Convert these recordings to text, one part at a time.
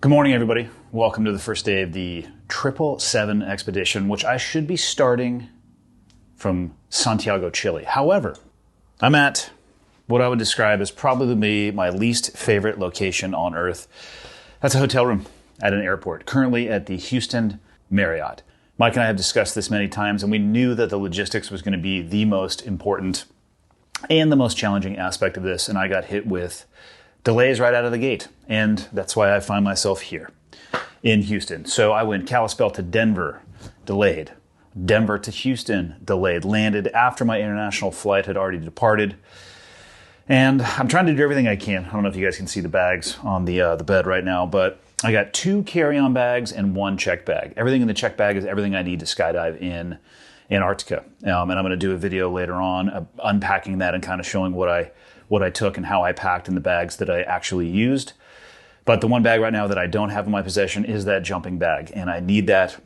Good morning, everybody. Welcome to the first day of the 777 expedition, which I should be starting from Santiago, Chile. However, I'm at what I would describe as probably my least favorite location on Earth. That's a hotel room at an airport, currently at the Houston Marriott. Mike and I have discussed this many times, and we knew that the logistics was going to be the most important and the most challenging aspect of this, and I got hit with delays right out of the gate, and that's why I find myself here in Houston. So I went Kalispell to Denver, delayed. Denver to Houston, delayed. Landed after my international flight had already departed. And I'm trying to do everything I can. I don't know if you guys can see the bags on the bed right now, but I got 2 carry-on bags and 1 check bag. Everything in the check bag is everything I need to skydive in Antarctica. And I'm going to do a video later on unpacking that and kind of showing what I took and how I packed in the bags that I actually used. But the one bag right now that I don't have in my possession is that jumping bag. And I need that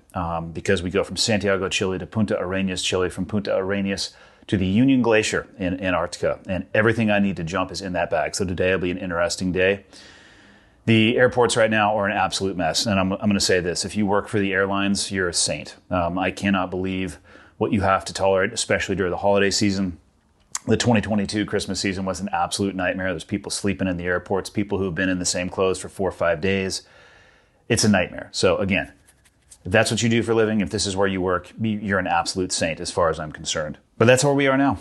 because we go from Santiago, Chile to Punta Arenas, Chile, from Punta Arenas to the Union Glacier in Antarctica. And everything I need to jump is in that bag. So today will be an interesting day. The airports right now are an absolute mess. And I'm going to say this. If you work for the airlines, you're a saint. I cannot believe what you have to tolerate, especially during the holiday season. The 2022 Christmas season was an absolute nightmare. There's people sleeping in the airports, people who've been in the same clothes for 4 or 5 days. It's a nightmare. So again, if that's what you do for a living, if this is where you work, you're an absolute saint as far as I'm concerned. But that's where we are now.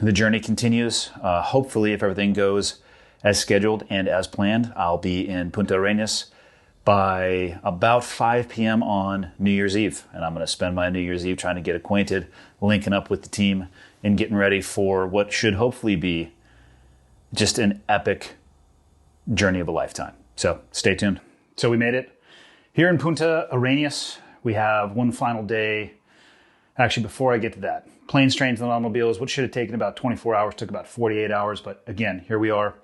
The journey continues. Hopefully, if everything goes as scheduled and as planned, I'll be in Punta Arenas by about 5 p.m. on New Year's Eve. And I'm going to spend my New Year's Eve trying to get acquainted, linking up with the team, and getting ready for what should hopefully be just an epic journey of a lifetime. So stay tuned. So we made it. Here in Punta Arenas, we have one final day. Actually, before I get to that, planes, trains, and automobiles, what should have taken about 24 hours, took about 48 hours. But again, here we are.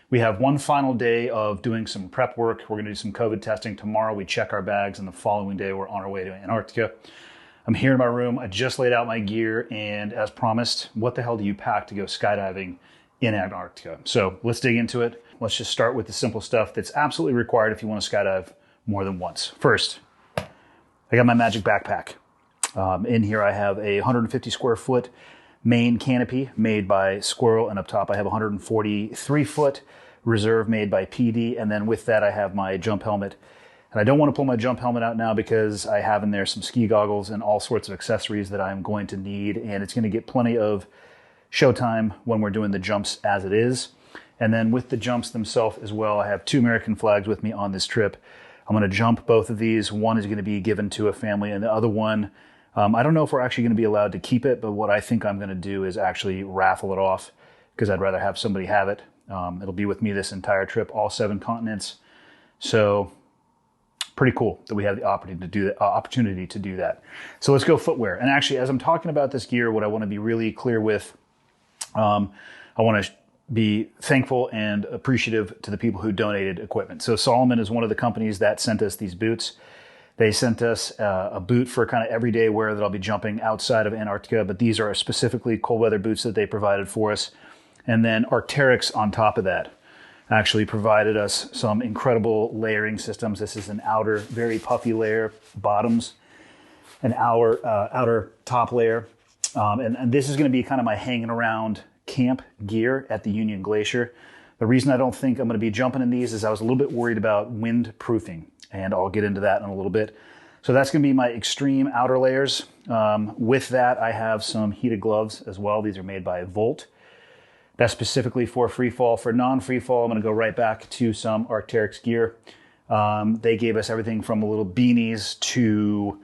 We have one final day of doing some prep work. We're going to do some COVID testing. Tomorrow we check our bags, and the following day we're on our way to Antarctica. I'm here in my room. I just laid out my gear, and as promised, what the hell do you pack to go skydiving in Antarctica? So let's dig into it. Let's just start with the simple stuff that's absolutely required if you want to skydive more than once. First, I got my magic backpack. In here I have a 150 square foot main canopy made by Squirrel, and up top I have a 143 foot reserve made by PD, and then with that I have my jump helmet. And I don't want to pull my jump helmet out now because I have in there some ski goggles and all sorts of accessories that I'm going to need. And it's going to get plenty of showtime when we're doing the jumps as it is. And then with the jumps themselves as well, I have 2 American flags with me on this trip. I'm going to jump both of these. One is going to be given to a family, and the other one, I don't know if we're actually going to be allowed to keep it, but what I think I'm going to do is actually raffle it off because I'd rather have somebody have it. It'll be with me this entire trip, all 7 continents. So pretty cool that we have the opportunity to do that. So let's go footwear. And actually, as I'm talking about this gear, what I want to be really clear with, I want to be thankful and appreciative to the people who donated equipment. So Solomon is one of the companies that sent us these boots. They sent us a boot for kind of everyday wear that I'll be jumping outside of Antarctica, but these are specifically cold weather boots that they provided for us. And then Arc'teryx on top of that actually provided us some incredible layering systems. This is an outer, very puffy layer, bottoms, an outer top layer. And this is going to be kind of my hanging around camp gear at the Union Glacier. The reason I don't think I'm going to be jumping in these is I was a little bit worried about wind proofing, and I'll get into that in a little bit. So that's going to be my extreme outer layers. With that, I have some heated gloves as well. These are made by Volt. That's specifically for free fall. For non-free fall, I'm going to go right back to some Arc'teryx gear. They gave us everything from a little beanies to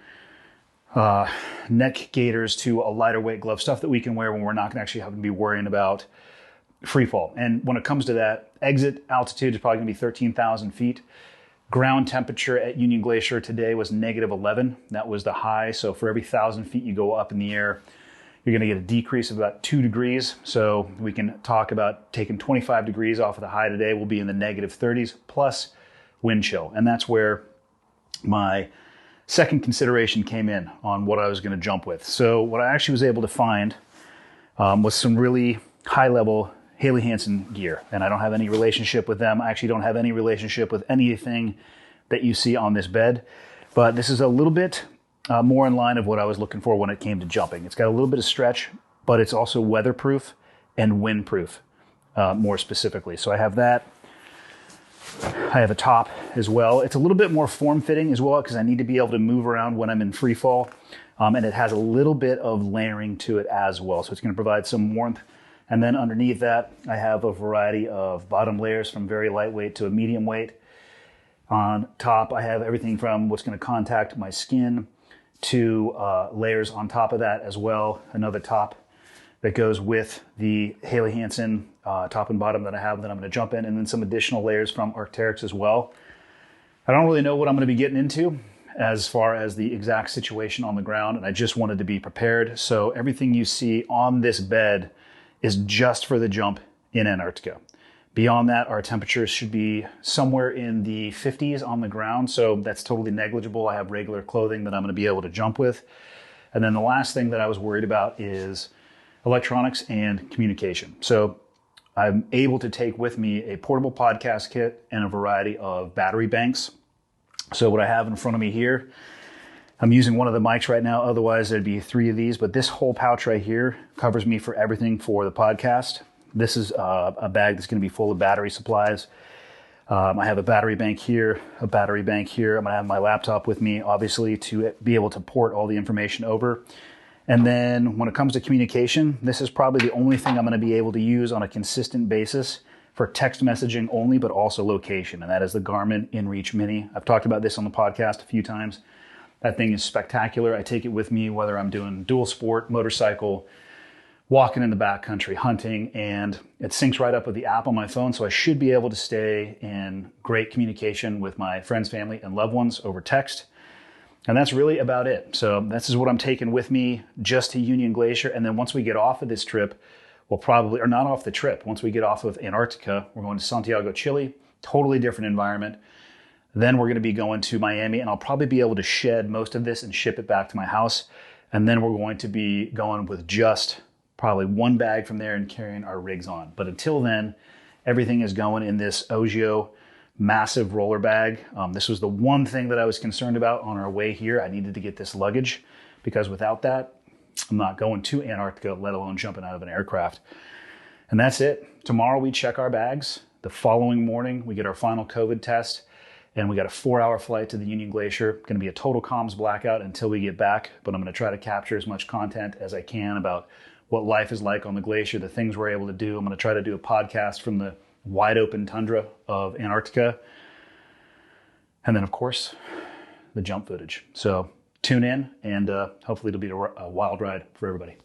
neck gaiters to a lighter weight glove, stuff that we can wear when we're not going to actually have to be worrying about free fall. And when it comes to that, exit altitude is probably going to be 13,000 feet. Ground temperature at Union Glacier today was -11. That was the high. So for every 1,000 feet you go up in the air, you're going to get a decrease of about 2 degrees. So we can talk about taking 25 degrees off of the high today. We'll be in the -30s plus wind chill. And that's where my second consideration came in on what I was going to jump with. So what I actually was able to find was some really high-level Haley Hansen gear. And I don't have any relationship with them. I actually don't have any relationship with anything that you see on this bed. But this is a little bit more in line of what I was looking for when it came to jumping. It's got a little bit of stretch, but it's also weatherproof and windproof, more specifically. So I have that. I have a top as well. It's a little bit more form-fitting as well because I need to be able to move around when I'm in free fall. And it has a little bit of layering to it as well. So it's going to provide some warmth. And then underneath that, I have a variety of bottom layers from very lightweight to a medium weight. On top, I have everything from what's going to contact my skin to layers on top of that as well. Another top that goes with the Haley Hansen top and bottom that I have that I'm going to jump in, and then some additional layers from Arc'teryx as well. I don't really know what I'm going to be getting into as far as the exact situation on the ground, and I just wanted to be prepared. So everything you see on this bed is just for the jump in Antarctica. Beyond that, our temperatures should be somewhere in the 50s on the ground, so that's totally negligible. I have regular clothing that I'm going to be able to jump with. And then the last thing that I was worried about is electronics and communication. So I'm able to take with me a portable podcast kit and a variety of battery banks. So what I have in front of me here, I'm using one of the mics right now. Otherwise, there'd be 3 of these. But this whole pouch right here covers me for everything for the podcast. This is a bag that's going to be full of battery supplies. I have a battery bank here, a battery bank here. I'm going to have my laptop with me, obviously, to be able to port all the information over. And then when it comes to communication, this is probably the only thing I'm going to be able to use on a consistent basis for text messaging only, but also location. And that is the Garmin InReach Mini. I've talked about this on the podcast a few times. That thing is spectacular. I take it with me whether I'm doing dual sport, motorcycle, walking in the backcountry, hunting, and it syncs right up with the app on my phone. So I should be able to stay in great communication with my friends, family, and loved ones over text. And that's really about it. So this is what I'm taking with me just to Union Glacier. And then once we get off of this trip, we'll probably, or not off the trip, once we get off of Antarctica, we're going to Santiago, Chile, totally different environment. Then we're going to be going to Miami, and I'll probably be able to shed most of this and ship it back to my house. And then we're going to be going with just probably 1 bag from there and carrying our rigs on. But until then, everything is going in this Ogio massive roller bag. This was the one thing that I was concerned about on our way here. I needed to get this luggage because without that, I'm not going to Antarctica, let alone jumping out of an aircraft. And that's it. Tomorrow we check our bags. The following morning, we get our final COVID test, and we got a 4-hour flight to the Union Glacier. Going to be a total comms blackout until we get back, but I'm going to try to capture as much content as I can about what life is like on the glacier, the things we're able to do. I'm going to try to do a podcast from the wide open tundra of Antarctica. And then, of course, the jump footage. So tune in, and hopefully it'll be a wild ride for everybody.